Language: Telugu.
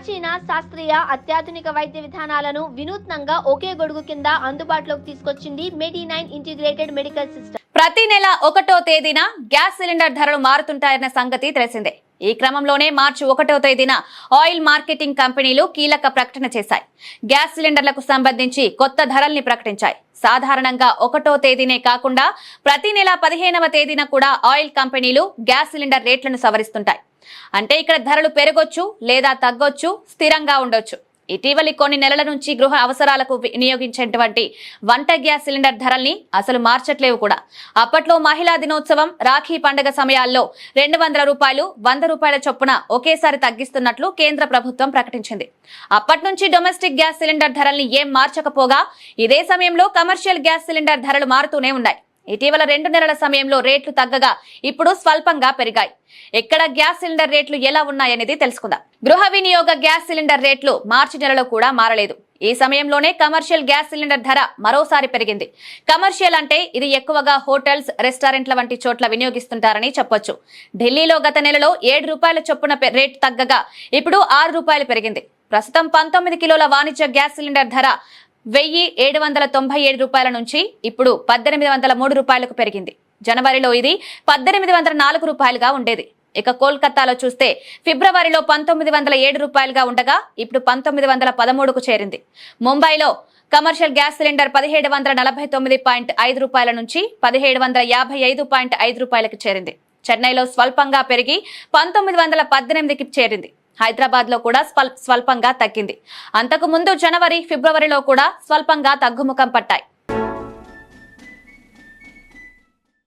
ప్రాచీన శాస్త్రీయ అత్యాధునిక వైద్య విధానాలను వినూత్నంగా ఒకే గొడుగు కింద అందుబాటులోకి తీసుకొచ్చింది మెడి9 ఇంటిగ్రేటెడ్ మెడికల్ సిస్టమ్. ప్రతి నెల 1వ తేదీన గ్యాస్ సిలిండర్ ధరలు మారుతుంటాయన్న సంగతి తెలిసిందే. ఈ క్రమంలోనే మార్చి 1వ తేదీన ఆయిల్ మార్కెటింగ్ కంపెనీలు కీలక ప్రకటన చేశాయి. గ్యాస్ సిలిండర్లకు సంబంధించి కొత్త ధరల్ని ప్రకటించాయి. సాధారణంగా 1వ తేదీనే కాకుండా ప్రతి నెల 15వ తేదీన కూడా ఆయిల్ కంపెనీలు గ్యాస్ సిలిండర్ రేట్లను సవరిస్తుంటాయి. అంటే ఇక్కడ ధరలు పెరగొచ్చు లేదా తగ్గొచ్చు, స్థిరంగా ఉండొచ్చు. ఇటీవలి కొన్ని నెలల నుంచి గృహ అవసరాలకు వినియోగించేటువంటి వంట గ్యాస్ సిలిండర్ ధరల్ని అసలు మార్చట్లేవు కూడా. అప్పట్లో మహిళా దినోత్సవం, రాఖీ పండుగ సమయాల్లో 200 రూపాయలు, 100 రూపాయల చొప్పున ఒకేసారి తగ్గిస్తున్నట్లు కేంద్ర ప్రభుత్వం ప్రకటించింది. అప్పటి నుంచి డొమెస్టిక్ గ్యాస్ సిలిండర్ ధరల్ని ఏం మార్చకపోగా ఇదే సమయంలో కమర్షియల్ గ్యాస్ సిలిండర్ ధరలు మారుతూనే ఉన్నాయి. ఇటీవల 2 నెలల సమయంలో రేట్లు తగ్గగా ఇప్పుడు స్వల్పంగా పెరిగాయి. ఎక్కడ గ్యాస్ సిలిండర్ రేట్లు ఎలా ఉన్నాయనేది తెలుసుకుందాం. గృహ వినియోగ గ్యాస్ సిలిండర్ రేట్లు మార్చి నెలలో కూడా మారలేదు. ఈ సమయంలోనే కమర్షియల్ గ్యాస్ సిలిండర్ ధర మరోసారి పెరిగింది. కమర్షియల్ అంటే ఇది ఎక్కువగా హోటల్స్, రెస్టారెంట్ల వంటి చోట్ల వినియోగిస్తుంటారని చెప్పొచ్చు. ఢిల్లీలో గత నెలలో 7 రూపాయల చొప్పున రేటు తగ్గగా ఇప్పుడు 6 రూపాయలు పెరిగింది. ప్రస్తుతం 19 కిలోల వాణిజ్య గ్యాస్ సిలిండర్ ధర 1797 రూపాయల నుంచి ఇప్పుడు 1803 రూపాయలకు పెరిగింది. జనవరిలో ఇది 1804 రూపాయలుగా ఉండేది. ఇక కోల్కతాలో చూస్తే ఫిబ్రవరిలో 1907 రూపాయలుగా ఉండగా ఇప్పుడు 1913కు చేరింది. ముంబైలో కమర్షియల్ గ్యాస్ సిలిండర్ 1749.5 రూపాయల నుంచి 1755.5 రూపాయలకు చేరింది. చెన్నైలో స్వల్పంగా పెరిగి 1918కి చేరింది. హైదరాబాద్ లో కూడా స్వల్పంగా తగ్గింది. అంతకు ముందు జనవరి, ఫిబ్రవరిలో కూడా స్వల్పంగా తగ్గుముఖం పట్టాయి.